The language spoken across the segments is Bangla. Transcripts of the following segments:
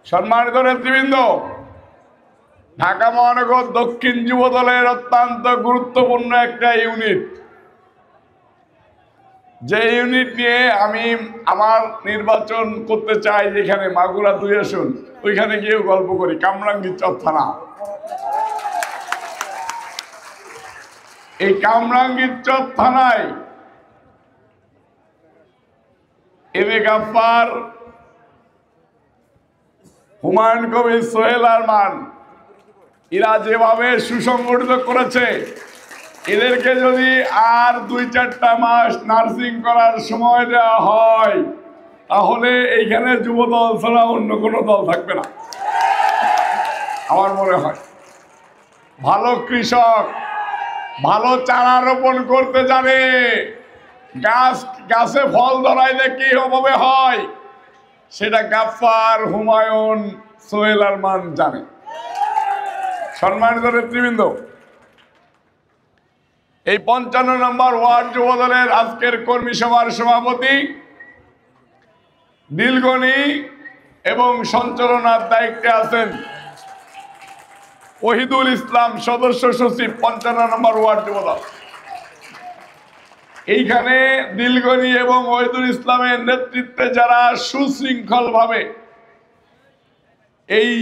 সম্মানিত নেতৃবৃন্দ, ঢাকা মহানগর দক্ষিণ যুব দলের অত্যন্ত গুরুত্বপূর্ণ একটা ইউনিট, যে ইউনিট নিয়ে আমি আমার নির্বাচন করতে চাই। যেখানে মাগুরা 2 আসন, ওইখানে গিয়েও গল্প করি। কামরাঙ্গীরচর থানা, এই কামরাঙ্গীরচর থানায় এম এ গাফফার, হুমায়ুন কবির, সোহেল আরমান, এরা যেভাবে সুসংগঠিত করেছে, এদেরকে যদি আর 2-4টা মাস নার্সিং করার সময় দেওয়া হয়, তাহলে এইখানে যুব দল ছাড়া অন্য কোনো দল থাকবে না। আমার মনে হয় ভালো কৃষক, ভালো চারা রোপণ করতে জানে, গাছে ফল ধরাইলে কি ভাবে হয় সেটা গাফফার, হুমায়ুন, সোহেল আরমান জানে। সম্মানিত নেতৃবৃন্দ, এই 55 নম্বর ওয়ার্ড যুব দলের আজকের কর্মী সভার সভাপতি, নীলগণি এবং সঞ্চালনার দায়িত্বে আছেন ওহিদুল ইসলাম, সদস্য সচিব, 55 নম্বর ওয়ার্ড যুব দল। এইখানে নীলগণি এবং ওহিদুল ইসলামের নেতৃত্বে যারা সুশৃঙ্খল ভাবে এই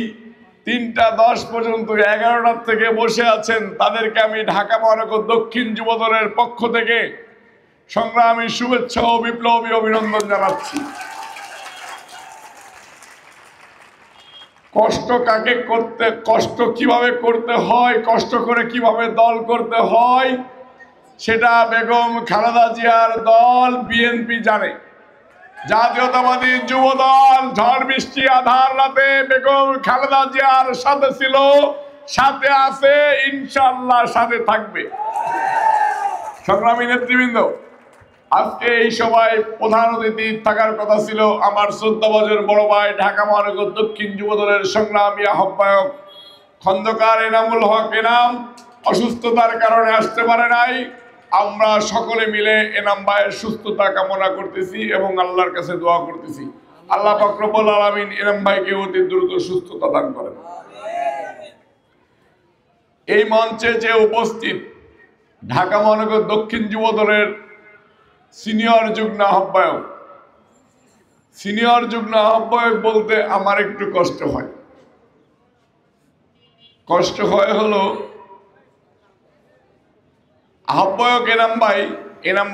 3টা 10 পর্যন্ত 11টা থেকে বসে আছেন, তাদেরকে আমি ঢাকা মহানগর দক্ষিণ যুব দলের পক্ষ থেকে সংগ্রামী শুভেচ্ছা ও বিপ্লবী অভিনন্দন জানাচ্ছি। কষ্ট কিভাবে করতে হয়, কষ্ট করে কিভাবে দল করতে হয়, সেটা বেগম খালেদা জিয়ার দল বিএনপি জানে। জাতীয়তাবাদী যুব দল ঝড় বৃষ্টি আধার রাতে বেগম খালেদা জিয়ার সাথে ছিল, সাথে আছে, ইনশাআল্লাহ সাথে থাকবে। সংগ্রামী নেতৃবৃন্দ, আজকে এই সভায় প্রধান অতিথি থাকার কথা ছিল আমার শ্রদ্ধাভাজন বড় ভাই, ঢাকা মহানগর দক্ষিণ যুব দলের সংগ্রামী আহ্বায়ক খন্দকার এনামুল হক এনাম। অসুস্থতার কারণে আসতে পারে নাই। আমরা সকলে মিলে এনাম ভাইয়ের সুস্থতা কামনা করতেছি এবং আল্লাহর কাছে দোয়া করতেছি, আল্লাহ পাক রব্বুল আলামিন এনাম ভাইকে অতি দ্রুত সুস্থতা দান করেন। এই মঞ্চে যে উপস্থিত ঢাকা মহানগর দক্ষিণ যুব দলের সিনিয়র যুগ্ম আহ্বায়ক বলতে আমার একটু কষ্ট হয় হলো আহ্বায়ক এনাম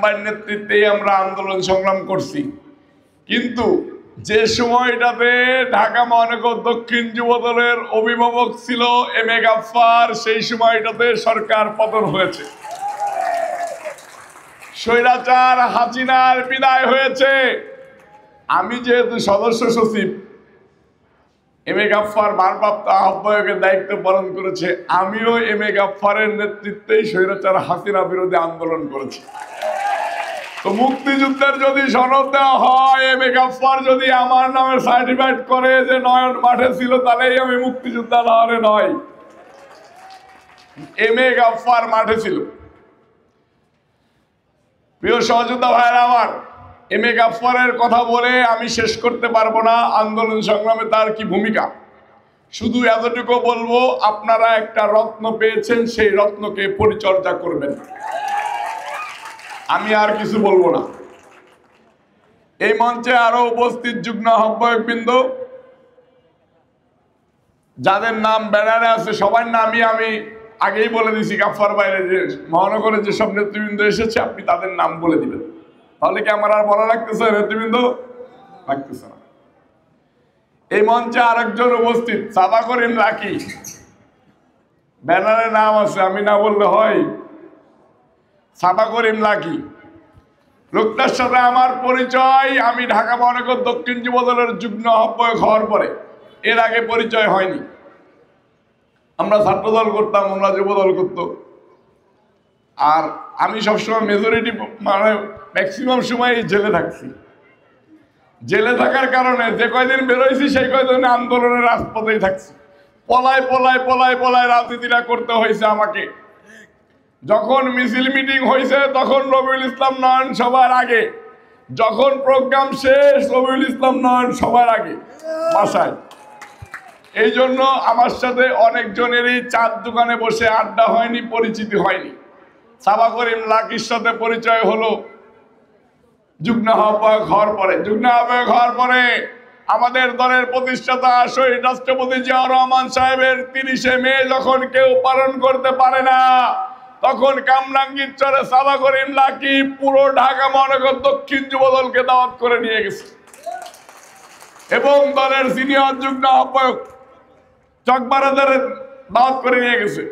ভাইয়ের নেতৃত্বেই আমরা আন্দোলন সংগ্রাম করছি, কিন্তু যে সময়টাতে ঢাকা মহানগর দক্ষিণ যুব দলের অভিভাবক ছিল এম এ গাফফার, সেই সময়টাতে সরকার পতন হয়েছে, স্বৈরাচার হাসিনার বিদায় হয়েছে। আমি যেহেতু সদস্য সচিব, এম এ গাফফার ভারপ্রাপ্ত আহ্বায়কের দায়িত্ব পালন করেছে, আমিও এম এ গাফফারের নেতৃত্বেই স্বৈরাচার হাসিনা বিরোধী আন্দোলন করেছি। তো মুক্তিযুদ্ধের যদি সনদ দেওয়া হয়, এম এ গাফফার যদি আমার নামে সার্টিফাইড করে যে নয়ন মাঠে ছিল, তাহলেই আমি মুক্তিযোদ্ধা, নাহলে নয়। এম এ গাফফার মাঠে ছিল। প্রিয় সহযোদ্ধা ভাইয়েরা আমার, এম এ গাফফারের কথা বলে আমি শেষ করতে পারবো না আন্দোলন সংগ্রামে তার কি ভূমিকা। শুধু এতটুকু বলবো, আপনারা একটা রত্ন পেয়েছেন, সেই রত্নকে পরিচর্যা করবেন। আমি আর কিছু বলবো না। এই মঞ্চে আরো উপস্থিত যুগ্ম আহ্বায়কবৃন্দ, যাদের নাম ব্যানারে আছে, সবার নামই আমি আগেই বলে দিছি। গাফফার বাইরে যে মহানগরের যেসব নেতৃবৃন্দ এসেছে, আপনি তাদের নাম বলে দিবেন, তাহলে কি আমার আর বলা লাগতেছে? নেতৃবৃন্দ লাগতেছে না। এই মঞ্চে আরেকজন উপস্থিত, সাবা করিম লাকি, ব্যানারে নাম আছে, আমি না বললে হয়। সাবা করিম লাকি লোকটার সাথে আমার পরিচয়, আমি ঢাকা মহানগর দক্ষিণ যুব দলের যুগ্ম আহ্বায়ক হওয়ার পরে, এর আগে পরিচয় হয়নি। আমরা ছাত্র দল করতাম, আমরা যুব দল করতো, আর আমি সবসময় মেজরিটি মানে ম্যাক্সিমাম সময় জেলে থাকছি। জেলে থাকার কারণে যে কয়দিন বেরোইছি, সেই কয়দিন আন্দোলনের রাজপথেই থাকছি। পলায় রাজনীতিটা করতে হয়েছে আমাকে। যখন মিছিল মিটিং হয়েছে, তখন রবিউল ইসলাম নয়ন সবার আগে, যখন প্রোগ্রাম শেষ, রবিউল ইসলাম নয়ন সবার আগে বাসায়। এই জন্য আমার সাথে অনেকজনেরই চার দোকানে বসে আড্ডা হয়নি, পরিচিতি হয়নি। সাবা করিম লাকির সাথে পরিচয় হলো যুগ্ম আহ্বায়ক হওয়ার পরে। যুগ্ম আহ্বায়ক হওয়ার পরে আমাদের দলের প্রতিষ্ঠাতা শহীদ রাষ্ট্রপতি জিয়াউর রহমান সাহেবের 30শে মে যখন কেউ পালন করতে পারে না, তখন কামরাঙ্গীর চরে সাবা করিম লাকি পুরো ঢাকা মহানগর দক্ষিণ যুবদলকে দাওয়াত করে নিয়ে গেছে এবং দলের সিনিয়র যুগ্ম আহ্বায়ক চকবারাদের দাওয়াত করে নিয়ে গেছে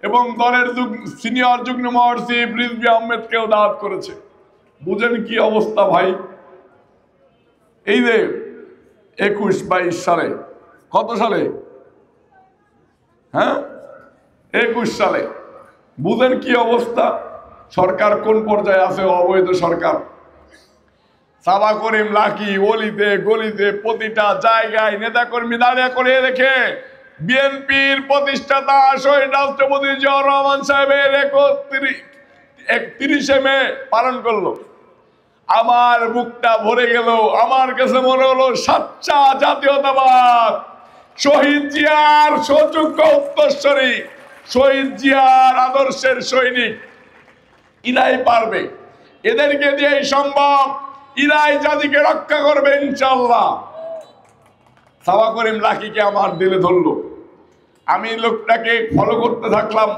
এবং দলের সিনিয়র যুগ্ম মহাসচিব রিজভী আহমেদকেও দাওয়াত করেছে। বুঝেন কি অবস্থা ভাই? এই যে 21-22 সালে, কত সালে? হ্যাঁ, 21 সালে। বুঝেন কি অবস্থা? সরকার কোন পর্যায়ে আছে? অবৈধ সরকার। সাবা করিম লাকি অলিতে গলিতে প্রতিটা জায়গায় নেতাকর্মী দাঁড়িয়ে করে রেখে বিএনপির প্রতিষ্ঠাতা শহীদ রাষ্ট্রপতি জিয়াউর রহমান সাহেবের 31শে মে পালন করলো। আমার বুকটা ভরে গেল। আমার কাছে মনে হলো সাচ্চা জাতীয়তাবাদ, শহীদ জিয়ার সযোগ্য উত্তরসূরি, শহীদ জিয়ার আদর্শের সৈনিক, ইরাই পারবে, এদেরকে দিয়েই সম্ভব, ইরাই জাতিকে রক্ষা করবে ইনশাআল্লাহ। সাবা করিম লাকিকে আমার দিলে ধরলো। আমি লোকটাকে ফলো করতে থাকলাম।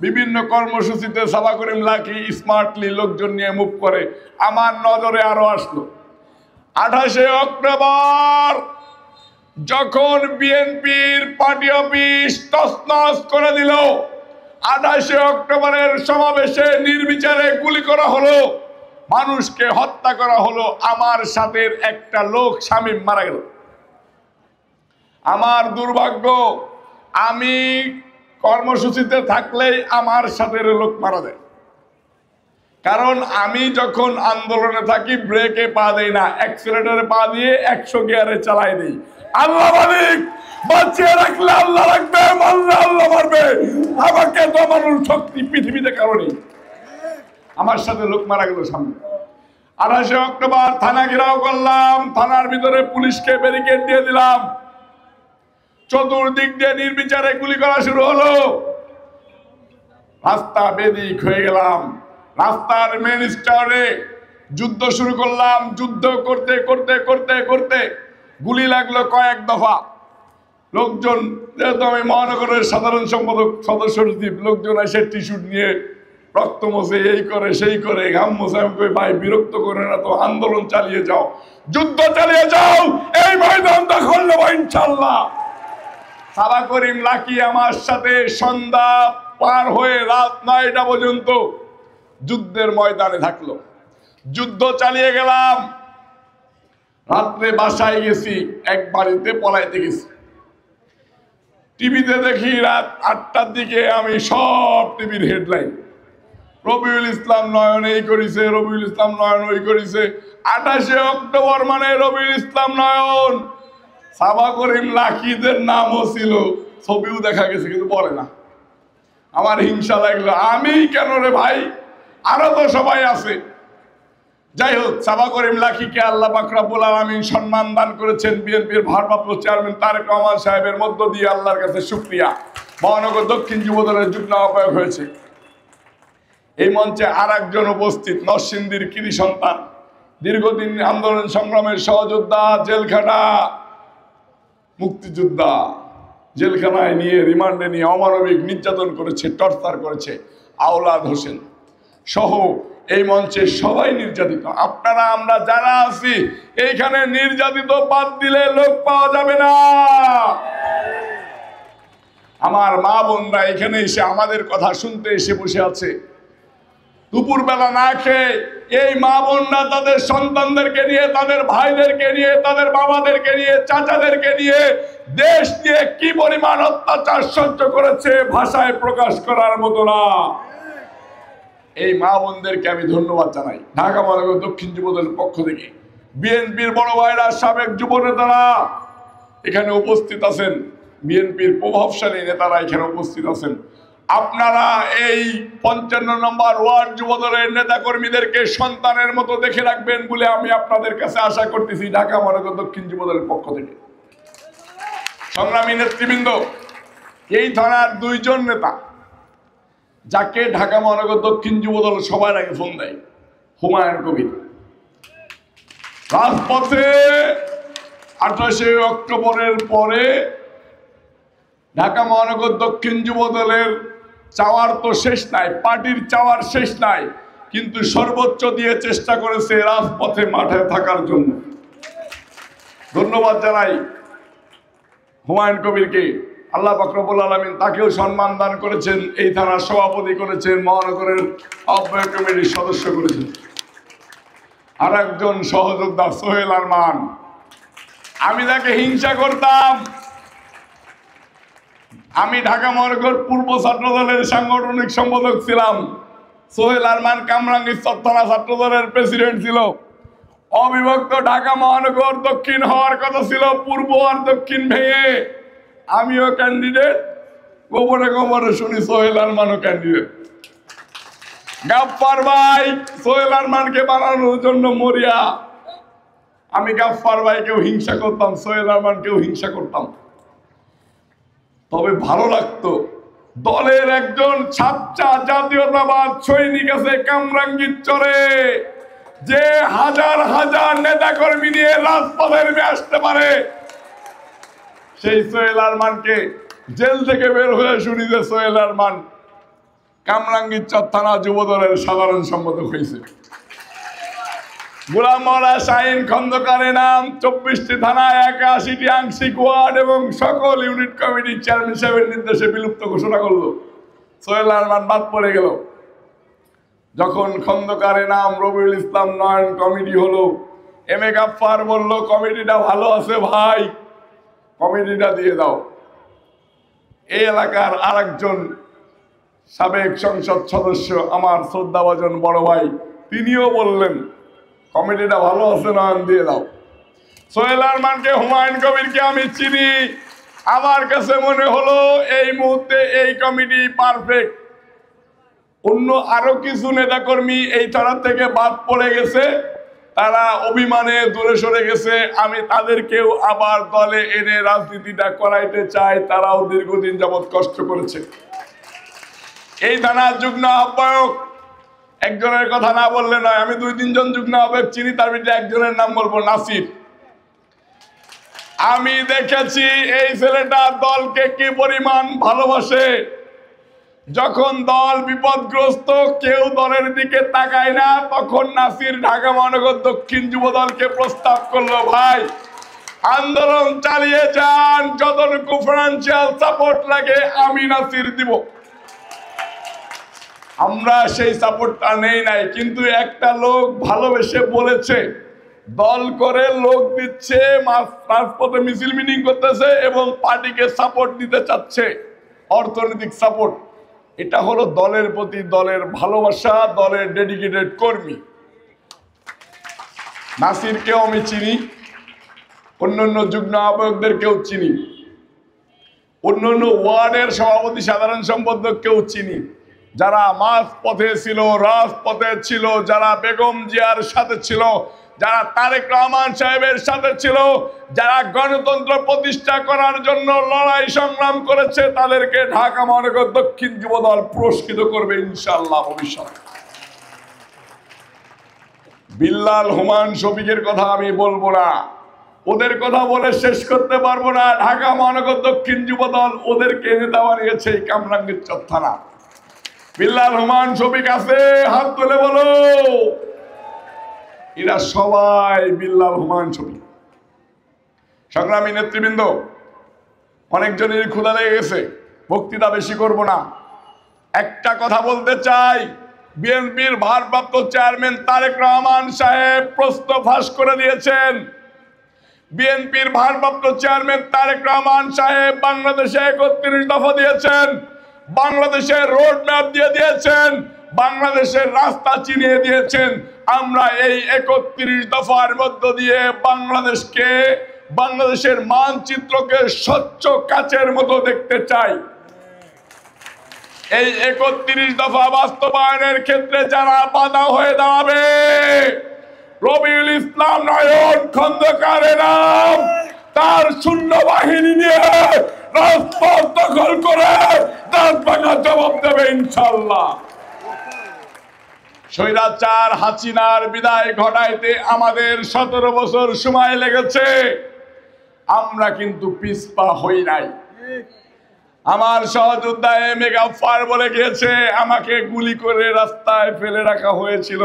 বিভিন্ন কর্মসূচিতে সাবা করিম লাকি স্মার্টলি লোকজন নিয়ে মুভ করে। আমার নজরে আরো আসলো 28শে অক্টোবর যখন বিএনপির পার্টি অফিস তছনছ করে দিল, 28শে অক্টোবরের সমাবেশে নির্বিচারে গুলি করা হলো, মানুষকে হত্যা করা হলো। আমার সাথে একটা লোক শামীম মারা গেল। আমার দুর্ভাগ্য, আমি কর্মসূচিতে থাকলেই আমার সাথে লোক মারা যায়। কারণ আমি যখন আন্দোলনে থাকি ব্রেকে পা দেই না, অ্যাক্সিলারেটরে পা দিয়ে 100 গিয়ারে চালাই দিই। আল্লাহ মালিক বাঁচিয়ে রাখলে আল্লাহ রাখবে, মারলে আল্লাহ মারবে। আমাকে দমানোর শক্তি পৃথিবীতে কারণে আমার সাথে লোক মারা গেল সামনে। 28শে অক্টোবর থানা ঘেরাও করলাম, থানার ভিতরে পুলিশকে ব্যারিকেড দিয়ে দিলাম, চতুর্দিক দিয়ে নির্বিচারে গুলি করা শুরু হলো। রাস্তা বেদিক হয়ে গেলাম। রাস্তার মেন স্টারে যুদ্ধ শুরু করলাম। যুদ্ধ করতে করতে করতে করতে গুলি লাগলো কয়েক দফা। লোকজন, যেহেতু আমি মহানগরের সাধারণ সম্পাদক সদস্য সচিব, লোকজন এসে টিস্যু নিয়ে রক্ত মোছে, এই করে সেই করে, ঘাম মোছে। আমি কই ভাই বিরক্ত করে না তো, আন্দোলন চালিয়ে যাও, যুদ্ধ চালিয়ে যাও, এই ময়দান দখল নেব ইনশাআল্লাহ। সাবা করিম লাকি আমার সাথে সন্ধ্যা পার হয়ে রাত 9টা পর্যন্ত যুদ্ধের ময়দানে থাকলো। যুদ্ধ চালিয়ে গেলাম। রাত্রে বাসায় গেছি, এক বাড়িতে পলাইতে গেছি। টিভিতে দেখি রাত 8টার দিকে আমি সব টিভির হেডলাইন, রবিউল ইসলাম নয়ন এই করেছে, রবিউল ইসলাম নয়ন ওই করেছে। 28শে অক্টোবর মানে রবিউল ইসলাম নয়ন। সাবা করিম লাকিদের নামও ছিল, ছবিও দেখা গেছে, কিন্তু বলে না। আমার হিংসা লাগলো, আমি কেন রে ভাই, আরো তো সবাই আছে। যাই হোক, সাবা করিম লাকিকে আল্লাহ পাক রব্বুল আলামিন সম্মান দান করেছেন। বিএনপির ভারপ্রাপ্ত চেয়ারম্যান তারেক রহমান সাহেবের মধ্য দিয়ে আল্লাহর কাছে শুকরিয়া, মহানগর দক্ষিণ যুবদলের যুগ্ম আহ্বায়ক হয়েছে। এই মঞ্চে আর একজন উপস্থিত, নরসিংদীর কৃতি সন্তান, দীর্ঘদিন আন্দোলন সংগ্রামের সহযোদ্ধা, জেলখানা মুক্তিযোদ্ধা, জেলখানায় নিয়ে রিমান্ডে নিয়ে অমানবিক নির্যাতন করেছে, টর্চার করেছে, আওলাদ হোসেন সহ এই মঞ্চে সবাই নির্যাতিত। আপনারা আমরা যারা আছি এইখানে নির্যাতিত বাদ দিলে লোক পাওয়া যাবে না। আমার মা বোনরা এখানে এসে আমাদের কথা শুনতে এসে বসে আছে। দুপুরবেলা না খেয়ে এই মা বোনরা তাদের সন্তানদেরকে নিয়ে, তাদের ভাইদেরকে নিয়ে, তাদের বাবাদেরকে নিয়ে, চাচাদেরকে নিয়ে দেশ নিয়ে কি পরিমাণ অত্যাচার সহ্য করেছে ভাষায় প্রকাশ করার মতো না। এই মা বোনদেরকে আমি ধন্যবাদ জানাই। ঢাকা মহানগর দক্ষিণ যুবদলের পক্ষ থেকে বিএনপির বড় ভাইরা, সাবেক যুব নেতারা এখানে উপস্থিত আছেন, বিএনপির প্রভাবশালী নেতারা এখানে উপস্থিত আছেন। আপনারা এই 55 নম্বর ওয়ার্ড যুবদলের নেতা কর্মীদেরকে সন্তানের মতো দেখে রাখবেন বলে আমি আপনাদের কাছে আশা করতেছি ঢাকা মহানগর দক্ষিণ যুবদলের পক্ষ থেকে। সংগ্রামী নেতৃবৃন্দ, এই থানার দুইজন নেতা যাকে ঢাকা মহানগর দক্ষিণ যুবদল সবার আগে ফোন দেয়, হুমায়ুন কবির রাজপথে 28শে অক্টোবরের পরে ঢাকা মহানগর দক্ষিণ যুবদলের চাওয়ার তো শেষ নাই, পার্টির চাওয়ার শেষ নাই, কিন্তু সর্বোচ্চ দিয়ে চেষ্টা করেছে রাজপথে মাঠে থাকার জন্য। ধন্যবাদ জানাই হুমায়ুন কবিরকে। আল্লাহ পাক রব্বুল আলামিন তাকেও সম্মান দান করেছেন, এই থানার সভাপতি করেছেন, মহানগরের আহ্বায়ক কমিটির সদস্য করেছেন। আর একজন সহযোদ্ধা সোহেল আরমান, আমি তাকে হিংসা করতাম। আমি ঢাকা মহানগর পূর্ব ছাত্র দলের সাংগঠনিক সম্পাদক ছিলাম। সোহেল আরমান কামরাঙ্গীর থানা ছাত্র দলের প্রেসিডেন্ট ছিল। অবিভক্ত ঢাকা মহানগর দক্ষিণ হওয়ার কথা ছিল, পূর্ব আর দক্ষিণ ভেঙে। আমিও ক্যান্ডিডেট, গোপনে গোপনে শুনি সোহেল আরমানও ক্যান্ডিডেট। গাফফার ভাই সোহেল আরমানকে বানানোর জন্য মরিয়া। আমি গাফফার ভাইকেও হিংসা করতাম, সোহেল আরমানকেও হিংসা করতাম। তবে ভালো লাগতো, দলের একজন ছাত্রা জাতীয়তাবাদ সৈনিক আছে কামরাঙ্গীর চরে, যে হাজার হাজার নেতা কর্মী নিয়ে রাজপথে নেমে আসতে পারে। সেই সোহেল আরমানকে জেল থেকে বের হয়ে শুনি যে সোহেল আরমান কামরাঙ্গীর চর থানা যুবদলের সাধারণ সম্পাদক হয়েছে। গোলাম মওলা শাহীন খন্দকারের নাম 24টি থানা, 81টি আংশিক ওয়ার্ড এবং সকল ইউনিট কমিটির চেয়ারম্যান সাহেবের নির্দেশে বিলুপ্ত ঘোষণা করলো। সোহেল আরমান বাদ পড়ে গেল। যখন খন্দকারের নাম রবিউল ইসলাম নয়ন কমিটি হলো, এম এ গাফফার বলল কমিটিটা ভালো আছে ভাই, কমিটিটা দিয়ে দাও। এই এলাকার আরেকজন সাবেক সংসদ সদস্য আমার শ্রদ্ধাভাজন বড় ভাই, তিনিও বললেন কমিটিটা ভালো আছে, নয়ন দিয়ে দাও। সোহেল আরমানকে, হুমায়ুন কবিরকে আমি চিনি। আমার কাছে মনে হলো এই মুহূর্তে এই কমিটি পারফেক্ট। অন্য আরো কিছু নেতাকর্মী এই থানা থেকে বাদ পড়ে গেছে, তারা অভিমানে দূরে সরে গেছে। আমি তাদেরকেও আবার দলে এনে রাজনীতিটা করাইতে চাই। তারাও দীর্ঘদিন যাবৎ কষ্ট করেছে। এই থানার যুগ্ম আহ্বায়ক একজনের কথা না বললে নয়, আমি 2-3 জন যুগ্ম আহ্বায়ক চিনি, তার ভিতরে একজনের নাম বলবো, নাসির। আমি দেখেছি এই ছেলেটা দলকে কি পরিমাণ ভালোবাসে। যখন দল বিপদগ্রস্ত, কেউ দলের দিকে তাকায় না, তখন নাসির ঢাকা মহানগর দক্ষিণ যুবদলকে প্রস্তাব করলো, ভাই আন্দোলন চালিয়ে যান, যতটুকু ফাইন্যান্সিয়াল সাপোর্ট লাগে আমি নাসির দিব। আমরা সেই সাপোর্টটা নেই নাই, কিন্তু একটা লোক ভালোবেসে বলেছে, দল করে লোক দিচ্ছে, রাজপথে মিছিল মিটিং করতেছে এবং পার্টিকে সাপোর্ট দিতে চাচ্ছে, অর্থনৈতিক সাপোর্ট। এটা হলো দলের প্রতি দলের ভালোবাসা, দলের ডেডিকেটেড কর্মী। নাসিরকেও আমি চিনি, অন্যান্য যুগ্ম আহ্বায়কদেরকেও চিনি, অন্যান্য ওয়ার্ডের সভাপতি সাধারণ সম্পাদককেও চিনি, যারা মাঝ পথে ছিল, রাজপথে ছিল, যারা বেগম জিয়ার সাথে ছিল, যারা তারেক রহমান সাহেবের সাথে ছিল, যারা গণতন্ত্র প্রতিষ্ঠা করার জন্য লড়াই সংগ্রাম করেছে, তাদেরকে ঢাকা মহানগর দক্ষিণ যুবদল পুরস্কৃত করবে ইনশাআল্লাহ ভবিষ্যতে। বিল্লাল, হুমায়ুন শফিকের কথা আমি বলবো না, ওদের কথা বলে শেষ করতে পারবো না। ঢাকা মহানগর দক্ষিণ যুবদল ওদেরকে নেতা বানিয়েছে এই কামরাঙ্গীর চর থানা। বিল্লাল, হুমায়ুন শফিক আছে, হাত তুলে বলো। এরা সবাই বিল্লাল, হুমায়ুন শফিক। সংগ্রামী নেতৃবৃন্দ, অনেকজনের ক্ষুধা লেগে গেছে, বক্তৃতা বেশি করব না। একটা কথা বলতে চাই, বিএনপির ভারপ্রাপ্ত চেয়ারম্যান তারেক রহমান সাহেব প্রশ্ন ফাঁস করে দিয়েছেন। বিএনপির ভারপ্রাপ্ত চেয়ারম্যান তারেক রহমান সাহেব বাংলাদেশে 31 দফা দিয়েছেন, বাংলাদেশের রোড ম্যাপ দিয়ে দিয়েছেন, বাংলাদেশের রাস্তা চিনিয়ে দিয়েছেন। আমরা এই 31 দফার মধ্য দিয়ে বাংলাদেশের মানচিত্রকে স্বচ্ছ কাচের মতো দেখতে চাই। এই 31 দফা বাস্তবায়নের ক্ষেত্রে যারা বাধা হয়ে দাঁড়াবে, রবিউল ইসলাম নয়ন খন্দকারের নাম তার শূন্য বাহিনী নিয়ে রাজপথ দখল করে দাঁত ভাঙা জবাব দেবে ইনশাল্লাহ। স্বৈরাচার হাসিনার বিদায় ঘটাইতে আমাদের 17 বছর সময় লেগেছে, আমরা কিন্তু পিছপা হই নাই। আমার সহযোদ্ধা মেগাফার বলে গিয়েছে, আমাকে গুলি করে রাস্তায় ফেলে রাখা হয়েছিল,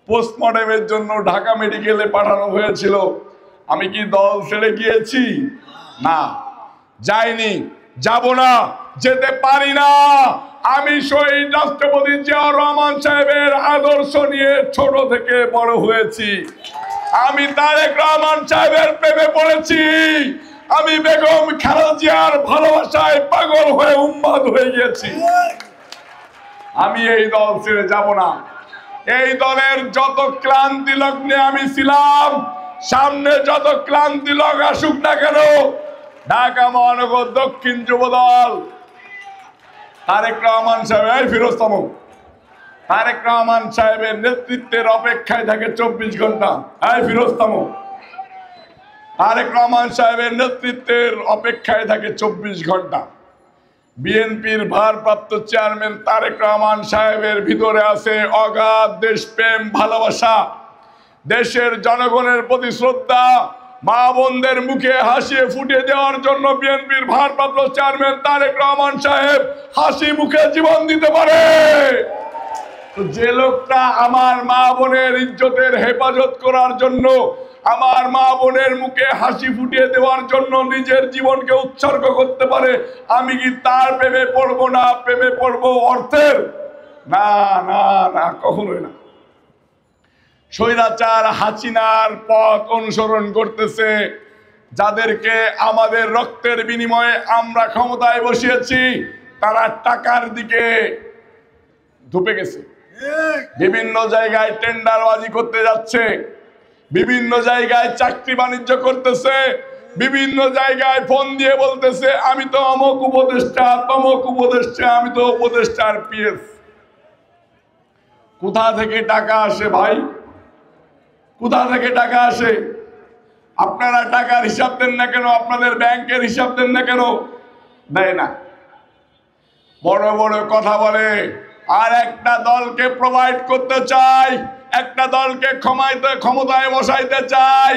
পোস্টমর্টমের জন্য ঢাকা মেডিকেলে পাঠানো হয়েছিল। আমি কি দল ছেড়ে গিয়েছি? না, যাইনি, যাব না, যেতে পারি না। আমি শহীদ রাষ্ট্রপতি জিয়াউর রহমান সাহেবের আদর্শ নিয়ে ছোট থেকে বড় হয়েছি। আমি তারেক রহমান সাহেবের প্রেমে পড়েছি। আমি বেগম খালেদা জিয়ার ভালোবাসায় পাগল হয়ে উন্মাদ হয়ে গেছি। আমি এই দল ছেড়ে যাব না। এই দলের যত ক্লান্তি লগ্নে আমি ছিলাম, সামনে যত ক্লান্তি লগ আসুক না কেন, ঢাকা মহানগর দক্ষিণ যুব দল তারেক রহমান সাহেব, ফিরোজতম তারেক রহমান সাহেবের নেতৃত্বের অপেক্ষায় থাকে 24 ঘন্টা। ফিরোজতম তারেক রহমান সাহেবের নেতৃত্বের অপেক্ষায় থাকে 24 ঘন্টা। বিএনপির ভারপ্রাপ্ত চেয়ারম্যান তারেক রহমান সাহেবের ভিতরে আছে অগাধ দেশপ্রেম, ভালোবাসা, দেশের জনগণের প্রতি শ্রদ্ধা, মা বোনদের মুখে হাসি ফুটিয়ে দেওয়ার জন্য বিএনপির ভারপ্রাপ্ত চেয়ারম্যান তারেক রহমান সাহেব হাসি মুখে জীবন দিতে পারে। যে লোকটা আমার মা বোনের ইজ্জতের হেফাজত করার জন্য, আমার মা বোনের মুখে হাসি ফুটিয়ে দেওয়ার জন্য নিজের জীবনকে উৎসর্গ করতে পারে, আমি কি তার প্রেমে পড়বো না? প্রেমে পড়বো অর্থের? না না না, কখনোই না। স্বৈরাচার হাসিনার পথ অনুসরণ করতেছে, যাদেরকে আমাদের রক্তের বিনিময়ে আমরা ক্ষমতায় বসিয়েছি, তারা টাকার দিকে ধুপে গেছে। বিভিন্ন জায়গায় টেন্ডারবাজি করতে যাচ্ছে, বিভিন্ন জায়গায় চাকরি বাণিজ্য করতেছে, বিভিন্ন জায়গায় ফোন দিয়ে বলতেছে আমি তো অমুক উপদেষ্টা, তমুক উপদেষ্টা, আমি তো উপদেষ্টার পিএস। কোথা থেকে টাকা আসে ভাই? কোথা থেকে টাকা আসে? আপনারা টাকার হিসাব দেন না কেন? আপনাদের ব্যাংকের হিসাব দেন না কেন? দেয় না। বড় বড় কথা বলে, আর একটা দলকে প্রোভাইড করতে চাই, একটা দলকে ক্ষমতায় বসাইতে চাই।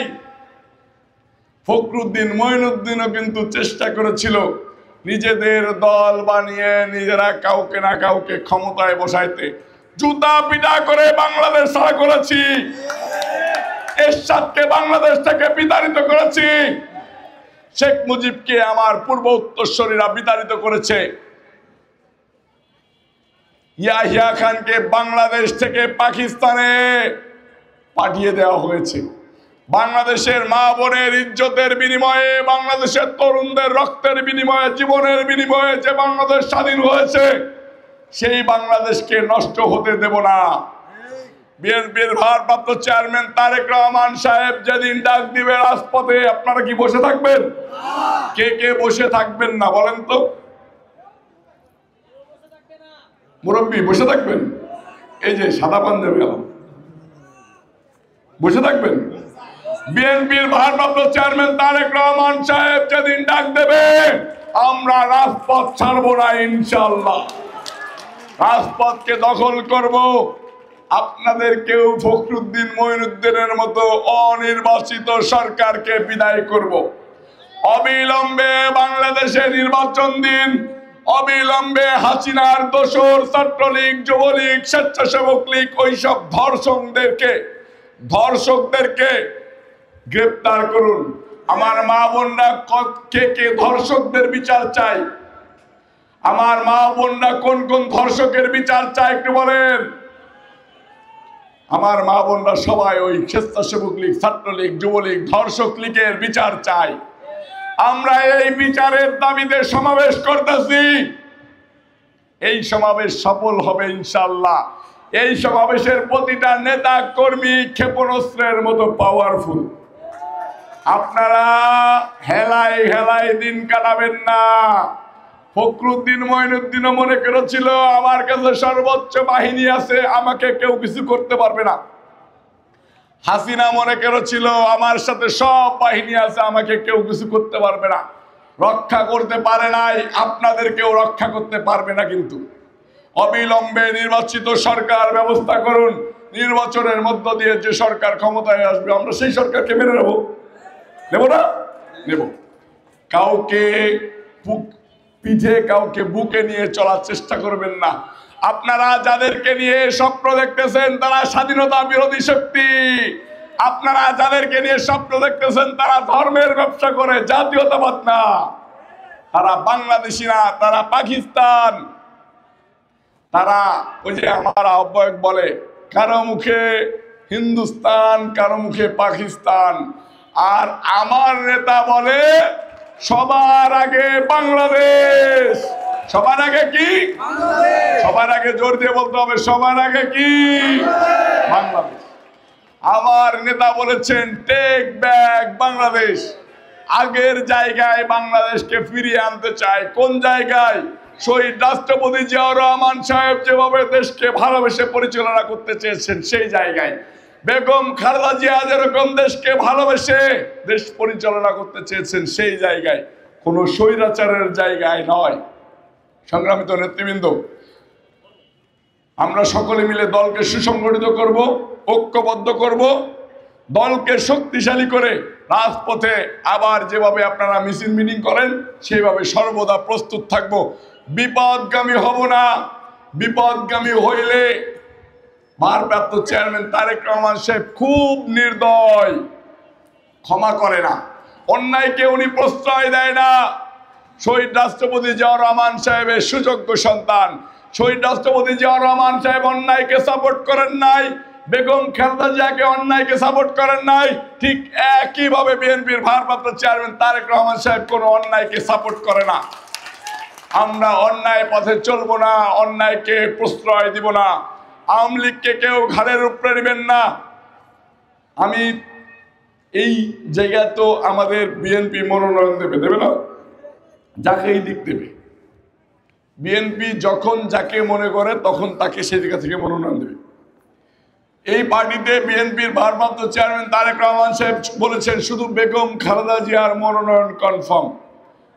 ফখরুদ্দিন, মঈনুদ্দিনও কিন্তু চেষ্টা করেছিল নিজেদের দল বানিয়ে নিজেরা কাউকে না কাউকে ক্ষমতায় বসাইতে। জুতা পিটা করে বাংলাদেশ ছাড়া করেছি, এরশাদকে বাংলাদেশ থেকে বিতাড়িত করেছি, শেখ মুজিবকে আমার পূর্ব উত্তরসূরিরা বিতাড়িত করেছে, ইয়াহিয়া খানকে বাংলাদেশ থেকে পাকিস্তানে পাঠিয়ে দেওয়া হয়েছে। বাংলাদেশের মা বোনের ইজ্জতের বিনিময়ে, বাংলাদেশের তরুণদের রক্তের বিনিময়ে, জীবনের বিনিময়ে যে বাংলাদেশ স্বাধীন হয়েছে, সেই বাংলাদেশকে নষ্ট হতে দেব না। বিএনপির ভারপ্রাপ্ত চেয়ারম্যান তারেক রহমান সাহেব যেদিন ডাক দিবে রাজপথে, আপনারা কি বসে থাকবেন? কে কে বসে থাকবেন না বলেন তো? মুরব্বী বসে থাকবেন? এই যে সাদা পাঞ্জাবি গেলাম, বসে থাকবেন? বিএনপির ভারপ্রাপ্ত চেয়ারম্যান তারেক রহমান সাহেব যেদিন ডাক দেবে, আমরা রাজপথ ছাড়বো না ইনশাআল্লাহ। রাজপথকে দখল করব। আপনাদের কেউ ফখরুদ্দিন, মঈনুদ্দিনের মতো অনির্বাচিত সরকারকে বিদায় করব। অবিলম্বে বাংলাদেশে নির্বাচন দিন। অবিলম্বে হাসিনার দোসর ছাত্রলীগ, যুবলীগ, স্বেচ্ছাসেবক লীগ, ওইসব ধর্ষকদেরকে গ্রেপ্তার করুন। আমার মা বোনরা কে কে ধর্ষকদের বিচার চাই? আমার মা বোনরা কোন কোন ধর্ষকের বিচার চাই একটু বলেন। আমার মা বোনরা সবাই ওই স্বেচ্ছাসেবক লীগ, ছাত্রলীগ, যুবলীগ, ধর্ষক লীগের বিচার চাই। আমরা এই বিচারের দাবিতে সমাবেশ করতেছি। এই সমাবেশ সফল হবে ইনশাআল্লাহ। এই সমাবেশের প্রতিটা নেতা কর্মী ক্ষেপণাস্ত্রের মতো পাওয়ারফুল। আপনারা হেলায় হেলায় দিন কাটাবেন না। ফখরুদ্দিন, মঈনুদ্দিনও মনে করেছিল আমার কাছে সর্বোচ্চ বাহিনী আছে, আমাকে কেউ কিছু করতে পারবে না। হাসিনা মনে করেছিল আমার সাথে সব বাহিনী আছে, আমাকে কেউ কিছু করতে পারবে না, রক্ষা করতে পারে নাই, আপনাদেরকেও রক্ষা করতে পারবে না। কিন্তু অবিলম্বে নির্বাচিত সরকার ব্যবস্থা করুন। নির্বাচনের মধ্য দিয়ে যে সরকার ক্ষমতায় আসবে আমরা সেই সরকারকে মেনে নেব, নেব না? নেব। কাউকে পিঠে কাউকে বুকে নিয়ে চলার চেষ্টা করবেন না। আপনারা যাদেরকে নিয়ে স্বপ্ন দেখতেছেন তারা স্বাধীনতা বিরোধী শক্তি। আপনারা যাদেরকে নিয়ে স্বপ্ন দেখতেছেন তারা ধর্মের ব্যবসা করে, জাতীয়তাবাদ না। তারা বাংলাদেশি না, তারা পাকিস্তান। তারা ওই যে আমার আহ্বায়ক বলে, কারো মুখে হিন্দুস্তান, কারো মুখে পাকিস্তান, আর আমার নেতা বলে সবার আগে বাংলাদেশ। সবার আগে কি? সবার আগে জোর দিয়ে বলতে হবে, সবার আগে কি? বাংলাদেশ। আমার নেতা বলেছেন টেক ব্যাক বাংলাদেশ। আগের জায়গায় বাংলাদেশকে ফিরিয়ে আনতে চায়। কোন জায়গায়? শহীদ রাষ্ট্রপতি জিয়াউর রহমান সাহেব যেভাবে দেশকে ভালোবেসে পরিচালনা করতে চেয়েছেন সেই জায়গায়, বেগম খালেদা জিয়া যেরকম দেশকে ভালোবেসে দেশ পরিচালনা করতে চেয়েছেন সেই জায়গায়, কোনো স্বৈরাচারের জায়গায় নয়। সংগ্রামিত নেতৃবৃন্দ, আমরা সকলে মিলে দলকে সুসংগঠিত করব, ঐক্যবদ্ধ করব, দলকে শক্তিশালী করে রাজপথে আবার যেভাবে আপনারা মিছিল মিটিং করেন সেইভাবে সর্বদা প্রস্তুত থাকব। বিপদগামী হব না। বিপদগামী হইলে ভারপ্রাপ্ত চেয়ারম্যান তারেক রহমান সাহেব খুব নির্দয়, ক্ষমা করে না, অন্যায়কে উনি প্রশ্রয় দেয় না। শহীদ রাষ্ট্রপতি জিয়াউর রহমান সাহেবের সুযোগ্য সন্তান। শহীদ রাষ্ট্রপতি জিয়াউর রহমান সাহেব অন্যায়কে সাপোর্ট করেন নাই, বেগম খালেদা জিয়াকে অন্যায়কে সাপোর্ট করেন নাই। ঠিক একইভাবে বিএনপির ভারপ্রাপ্ত চেয়ারম্যান তারেক রহমান সাহেব কোনো অন্যায়কে সাপোর্ট করে না। আমরা অন্যায় পথে চলবো না, অন্যায়কে প্রশ্রয় দিব না। আওয়ামী লীগকে কেউ ঘাড়ের উপরে নেবেন না। আমি এই জায়গায় তো আমাদের বিএনপি মনোনয়ন দেবে না, যাকে এই দিক দেবে। বিএনপি যখন যাকে মনে করে তখন তাকে সেই জায়গা থেকে মনোনয়ন দেবে। এই পার্টিতে বিএনপির ভারপ্রাপ্ত চেয়ারম্যান তারেক রহমান সাহেব বলেছেন শুধু বেগম খালেদা জিয়ার মনোনয়ন কনফার্ম,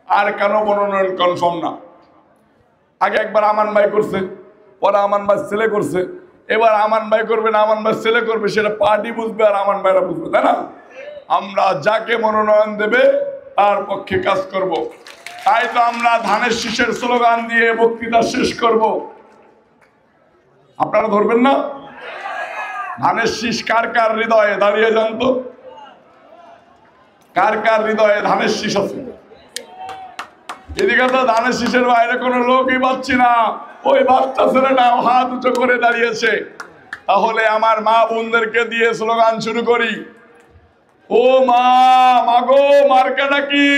আর কেন মনোনয়ন কনফার্ম না। আগে একবার আমান ভাই করছে, পরে আমান ভাই ছেলে করছে, এবার আমান ভাই করবে না আমান ভাই ছেলে করবে, সেটা পার্টি বুঝবে আর আমান ভাইরা বুঝবে, তাই না? আমরা যাকে মনোনয়ন দেবে তার পক্ষে কাজ করব। তাই তো আমরা ধানের শীষের স্লোগান দিয়ে বক্তৃতা শেষ করব। আপনারা ধরবেন না? ধানের শীষ কার কার হৃদয়ে? দাঁড়িয়ে যান তো, কার কার হৃদয়ে ধানের শীষ আছে? এদিকে তো ধানের শীষের বাইরে কোনো লোকই পাচ্ছি না। ওই বাচ্চা ছেলেটা হাত উঁচু করে দাঁড়িয়েছে। তাহলে আমার মা বোনদেরকে দিয়ে স্লোগান শুরু করি। ও মা, মাগো মার্কাটা কি?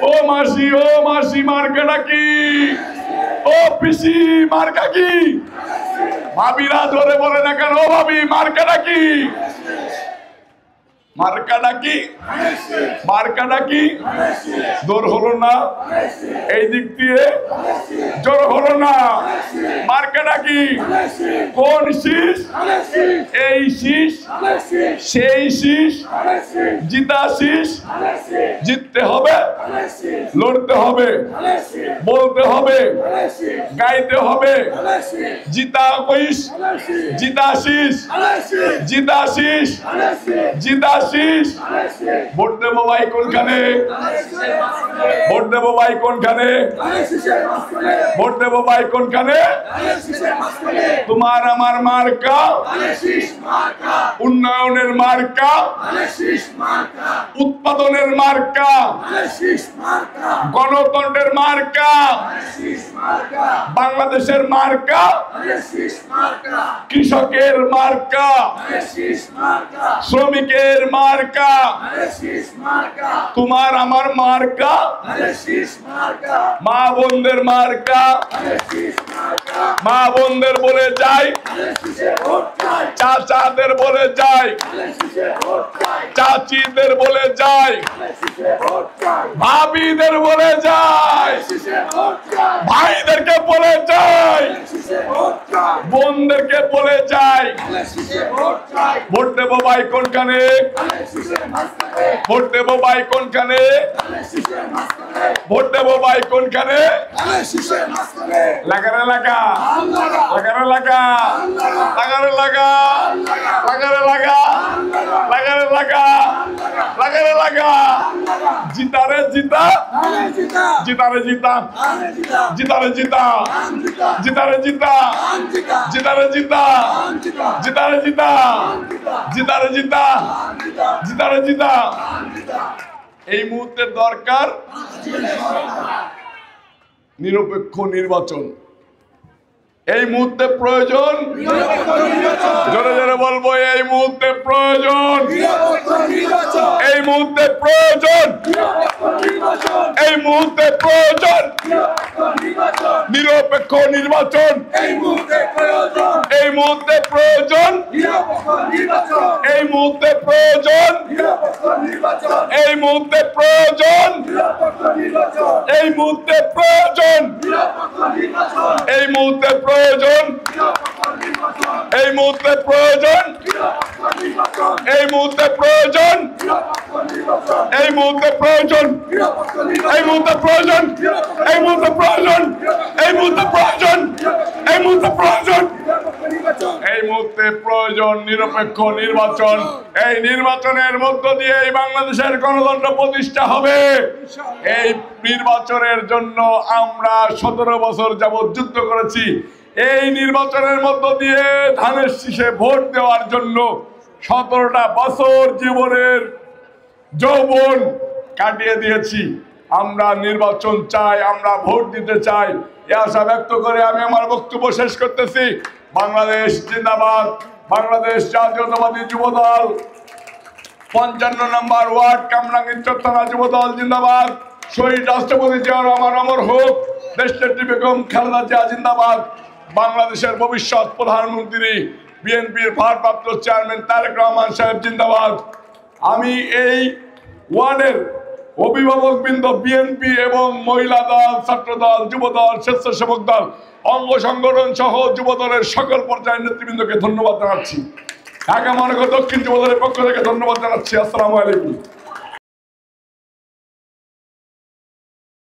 ও মাসি, ও মাসি মার্কাটা কি? ও পিসি মার্কা কি? ভাবিরা ধরে বলে না কেন, ও ভাবি মার্কাটা কি? মার্কাটা কি? মার্কাটা কি? জোর হলো না? এই দিক দিয়ে জোর হলো না? মার্কাটা কি? কোন শীষ? এই শীষ, সেই শীষ, জিতা শীষ। জিততে হবে, লড়তে হবে, বলতে হবে, গাইতে হবে। জিতা কইস, জিতা শীষ, জিতা শীষ, জিতা শীষ। ভোট দেবো ভাই কোনখানে? ভোট দেবো ভাই কোনখানে? ভোট দেবো ভাই কোনখানে? তোমার আমার মার্কা উন্নয়নের মার্কা, উৎপাদনের মার্কা, গণতন্ত্রের মার্কা, বাংলাদেশের মার্কা, কৃষকের মার্কা, শ্রমিকের মার্কা, তোমার আমার মার্কা, মা বোনদের মার্কা। মা বোনদের বলে যাই, চাচাদের বলে যাই, চাচিদের বলে যাই, ভাবিদের বলে যাই, ভাইদেরকে বলে যাই, বোনদেরকে বলে যাই, ভোট দেবো ভাই কোনখানে, ভোট দেবো ভাই কোনখানে, ভোট দেবো ভাই কোনখানে, লাগারে লাগা, লাগারে লাগা, লাগারে লাগা, লাগারে লাগা, লাগারে লাগা, লাগারে লাগা, জিতারে জিতা, জিতারে জিতা, জিতারে জিতা, জিতারে জিতা, জিতারে জিতা, জিতারে জিতা, জিতারে জিতা, জিতারে জিতা। এই মুহূর্তে দরকার নিরপেক্ষ নির্বাচন। এই মুহূর্তে প্রয়োজন, জোরে জোরে বলবো, এই মুহূর্তে প্রয়োজন, এই মুহূর্তে প্রয়োজন, এই মুহূর্তে প্রয়োজন নিরপেক্ষ নির্বাচন, এই মুহূর্তে প্রয়োজন, এই মুহূর্তে প্রয়োজন, এই মুহূর্তে প্রয়োজন, এই মুহূর্তে প্রয়োজন, এই মুহূর্তে প্রয়োজন, এই মুহূর্তে প্রয়োজন, এই মুহূর্তে প্রয়োজন, এই মুহূর্তে প্রয়োজন, এই মুহূর্তে প্রয়োজন, এই মুহূর্তে প্রয়োজন, এই মুহূর্তে প্রয়োজন, এই মুহূর্তে প্রয়োজন, এই মুহূর্তে প্রয়োজন, এই মুহূর্তে প্রয়োজন নিরপেক্ষ নির্বাচন। এই নির্বাচনের মধ্য দিয়ে এই বাংলাদেশের গণতন্ত্র প্রতিষ্ঠা হবে। এই নির্বাচনের জন্য আমরা 17 বছর যাবৎ যুদ্ধ করেছি। এই নির্বাচনের মধ্য দিয়ে ধানের শীষে ভোট দেওয়ার জন্য 17টা বছর জীবনের যৌবন কাটিয়ে দিয়েছি। আমরা নির্বাচন চাই, আমরা ভোট দিতে চাই। এই আশা ব্যক্ত করে আমি আমার বক্তব্য শেষ করতেছি। বাংলাদেশ জিন্দাবাদ। বাংলাদেশ জাতীয়তাবাদী যুবদল 55 নম্বর ওয়ার্ড কামরাঙ্গীর থানা যুবদল জিন্দাবাদ। শহীদ রাষ্ট্রপতি জিয়াউর রহমান অমর হোক। দেশনেত্রী বেগম খালেদা জিয়া জিন্দাবাদ। বাংলাদেশের ভবিষ্যৎ প্রধানমন্ত্রী বিএনপির ভারপ্রাপ্ত চেয়ারম্যান তারেক রহমান সাহেব জিন্দাবাদ। আমি এই ওয়ার্ডের অভিভাবকবৃন্দ, বিএনপি এবং মহিলা দল, ছাত্র দল, যুব দল, স্বেচ্ছাসেবক দল, অঙ্গ সংগঠন সহ যুব দলের সকল পর্যায়ের নেতৃবৃন্দকে ধন্যবাদ জানাচ্ছি। ঢাকা মহানগর দক্ষিণ যুব দলের পক্ষ থেকে ধন্যবাদ জানাচ্ছি। আসসালামু আলাইকুম।